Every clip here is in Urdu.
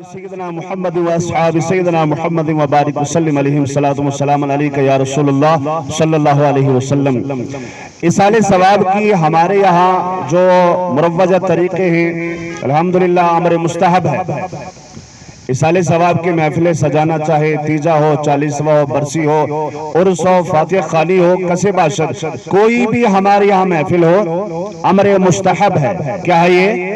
سیدنا محمد و اصحاب سیدنا محمد و بارک وسلم علیہم الصلاۃ والسلام علیک یا رسول اللہ صلی اللہ علیہ وسلم۔ ایصال ثواب کی ہمارے یہاں جو مروجہ طریقے ہیں الحمدللہ امر مستحب ہے۔ ایصال ثواب کی محفلیں سجانا چاہے تیجا ہو، 40واں ہو، برسی ہو، عرس ہو، فاتح خالی ہو، کسے باشد کوئی بھی ہمارے یہاں محفل ہو، امر مستحب ہے۔ کیا ہے یہ؟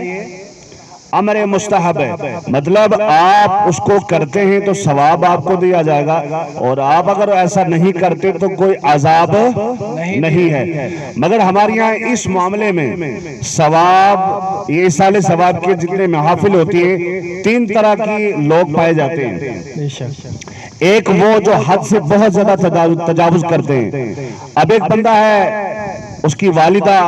امر مستحب ہے، مطلب آپ اس کو کرتے ہیں تو ثواب آپ کو دیا جائے گا، اور آپ اگر ایسا نہیں کرتے تو کوئی عذاب نہیں ہے۔ مگر ہمارے یہاں اس معاملے میں ثواب، یہ ایصال ثواب کے جتنے محافل ہوتی ہیں، 3 طرح کی لوگ پائے جاتے ہیں۔ ایک وہ جو حد سے بہت زیادہ تجاوز کرتے ہیں۔ اب ایک بندہ ہے، اس کی والدہ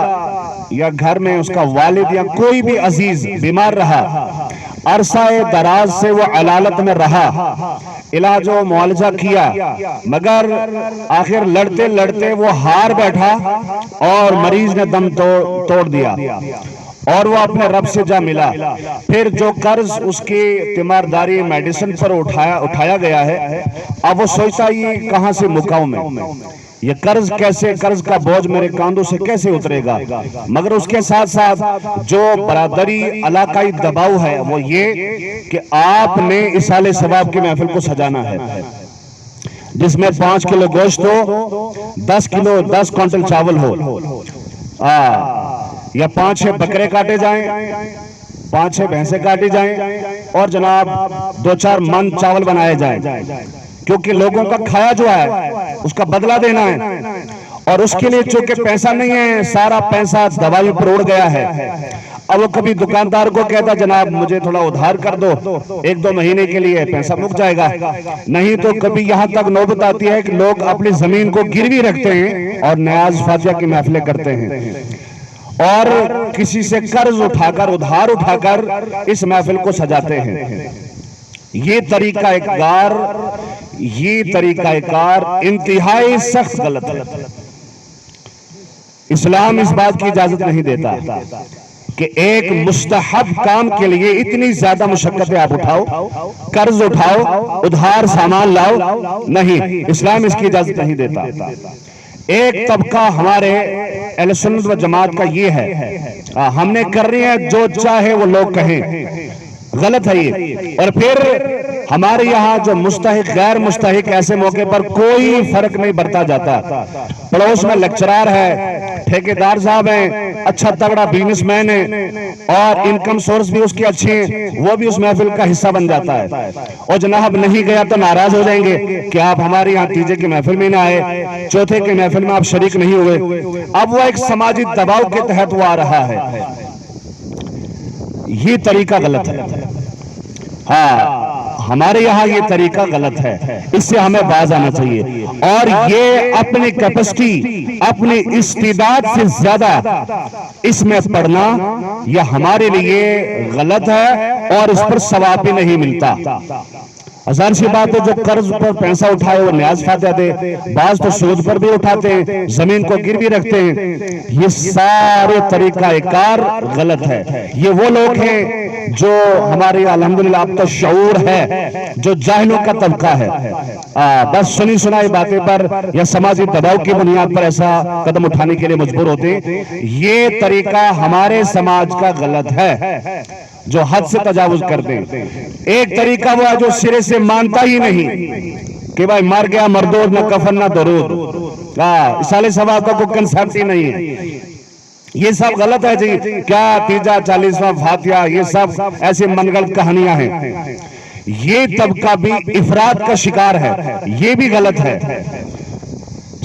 یا گھر میں اس کا والد یا کوئی بھی عزیز بیمار رہا، عرصہ دراز سے وہ علالت میں رہا، علاج و معالجہ کیا، مگر آخر لڑتے لڑتے وہ ہار بیٹھا اور مریض نے دم توڑ دیا اور وہ اپنے رب سے جا ملا۔ پھر جو قرض اس کی تیمارداری میڈیسن پر اٹھایا گیا ہے، اب وہ سوچتا یہ کہاں سے مکاؤں میں، یہ قرض کا بوجھ میرے کاندھوں سے کیسے اترے گا۔ مگر اس کے ساتھ ساتھ جو برادری علاقائی دباؤ ہے وہ یہ کہ آپ نے ایصال ثواب کی محفل کو سجانا ہے، جس میں 5 کلو گوشت ہو، 10 کوئنٹل چاول ہو، یا 5-6 بکرے کاٹے جائیں، 5-6 بھینسیں کاٹی جائیں، اور جناب 2-4 من چاول بنائے جائیں، کیونکہ لوگوں کا کھایا جو ہے اس کا بدلہ دینا ہے، اور اس کے لیے چونکہ پیسہ نہیں ہے، سارا پیسہ دوائی پر اڑ گیا ہے۔ اب وہ کبھی دکاندار کو کہتا جناب مجھے تھوڑا ادھار کر دو 1-2 مہینے کے لیے، پیسہ مک جائے گا، نہیں تو کبھی یہاں تک نوبت آتی ہے کہ لوگ اپنی زمین کو گروی رکھتے ہیں اور نیاز فاتحہ کی محفلیں کرتے ہیں، اور کسی سے قرض اٹھا کر ادھار اٹھا کر اس محفل کو سجاتے ہیں۔ یہ طریقہ کار انتہائی سخت غلط ہے۔ اسلام اس بات کی اجازت نہیں دیتا کہ ایک مستحب کام کے لیے اتنی زیادہ مشقتیں آپ اٹھاؤ، قرض اٹھاؤ، ادھار سامان لاؤ، نہیں، اسلام اس کی اجازت نہیں دیتا۔ ایک طبقہ ہمارے اہل سنت و جماعت کا یہ ہے، ہم نے کر رہے ہیں جو چاہے وہ لوگ کہیں، غلط ہے یہ۔ اور پھر ہمارے یہاں جو مستحق غیر مستحق ایسے موقع پر کوئی فرق نہیں برتا جاتا۔ پڑوس میں لیکچرار ہے، ٹھیکیدار صاحب ہیں، اچھا تگڑا بزنس مین ہے، اور انکم سورس بھی اس کی اچھی ہیں، وہ بھی اس محفل کا حصہ بن جاتا ہے، اور جناب نہیں گیا تو ناراض ہو جائیں گے کہ آپ ہمارے یہاں تیجے کی محفل میں نہ آئے، چوتھے کی محفل میں آپ شریک نہیں ہوئے۔ اب وہ ایک سماجی دباؤ کے تحت وہ آ رہا ہے، یہ طریقہ غلط ہے۔ ہاں، ہمارے یہاں یہ طریقہ غلط ہے، اس سے ہمیں باز آنا چاہیے، اور یہ اپنی کیپیسٹی، اپنی استعداد سے زیادہ اس میں پڑھنا یہ ہمارے لیے غلط ہے، اور اس پر ثواب بھی نہیں ملتا۔ ظاہر سی بات ہے جو قرض پر پیسہ اٹھائے وہ نیاز فاتحہ دے، بعض تو سود پر بھی اٹھاتے ہیں، زمین کو گروی رکھتے ہیں، یہ سارے طریقہ کار غلط ہے۔ یہ وہ لوگ ہیں جو ہمارے الحمدللہ اب تو شعور ہے، جو جاہلوں کا طبقہ ہے، بس سنی سنائی باتیں پر یا سماجی دباؤ کی بنیاد پر ایسا قدم اٹھانے کے لیے مجبور ہوتے ہیں۔ یہ طریقہ ہمارے سماج کا غلط ہے، جو حد سے تجاوز کرتے ہیں۔ ایک طریقہ وہ ہے جو سرے سے مانتا ہی نہیں کہ بھائی مر گیا مردود، نہ کفن نہ درود، ایصال ثواب کا کوئی کنسپٹ ہی نہیں ہے، یہ سب غلط ہے جی۔ کیا تیجا 40واں فاتحہ، یہ سب ایسے من گھڑت کہانیاں ہیں۔ یہ طبقہ بھی افراد کا شکار ہے، یہ بھی غلط ہے۔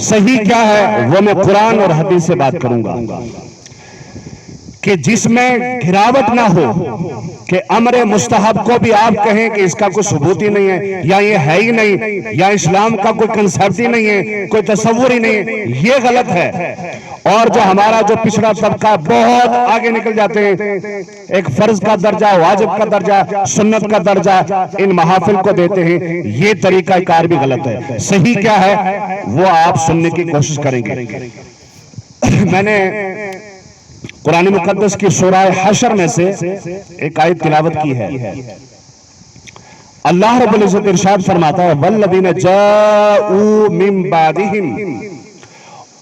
صحیح کیا ہے وہ میں قرآن اور حدیث سے بات کروں گا، کہ جس میں گھراوٹ نہ ہو، کہ امر مستحب کو بھی آپ کہیں کہ اس کا کوئی ثبوت ہی نہیں ہے، یا یہ ہے ہی نہیں، یا اسلام کا کوئی کنسپٹ ہی نہیں ہے، کوئی تصور ہی نہیں ہے، یہ غلط ہے۔ اور جو ہمارا جو پچھڑا طبقہ بہت آگے نکل جاتے ہیں، ایک فرض کا درجہ، واجب کا درجہ، سنت کا درجہ ان محافل کو دیتے ہیں، یہ طریقہ کار بھی غلط ہے۔ صحیح کیا ہے وہ آپ سننے کی کوشش کریں گے۔ میں نے قرآن مقدس کی سورہ حشر میں سے ایک آیت تلاوت کی ہے، اللہ رب العزت ارشاد فرماتا ہے والذین جاؤوا من بعدہم،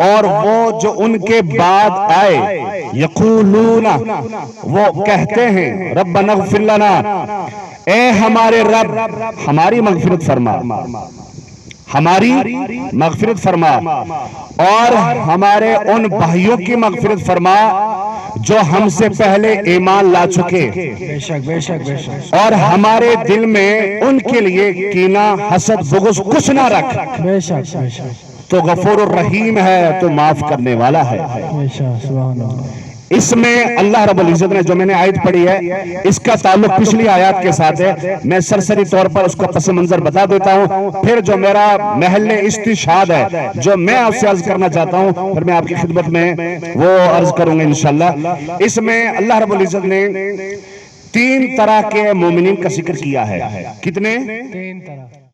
اور وہ جو ان کے بعد آئے، یقولون، وہ کہتے ہیں ربنا اغفر لنا، اے ہمارے رب ہماری مغفرت فرما، ہماری مغفرت فرما، اور ہمارے ان بھائیوں کی مغفرت فرما جو ہم سے پہلے ایمان لا چکے، بے شک بے شک بے شک، اور ہمارے دل میں ان کے لیے کینہ حسد بغض کچھ نہ رکھ، بے شک بے شک، تو غفور الرحیم ہے، تو معاف کرنے والا ہے۔ بے شک، سبحان اللہ۔ اس میں اللہ رب العزت نے جو میں نے آیت پڑھی ہے اس کا تعلق پچھلی آیات کے ساتھ ہے، میں سرسری طور پر اس کا پس منظر بتا دیتا ہوں، پھر جو میرا محل استشہاد ہے جو میں آپ سے عرض کرنا چاہتا ہوں پھر میں آپ کی خدمت میں وہ عرض کروں گا انشاءاللہ۔ اس میں اللہ رب العزت نے 3 طرح کے مومنین کا ذکر کیا ہے، کتنے؟ 3 طرح۔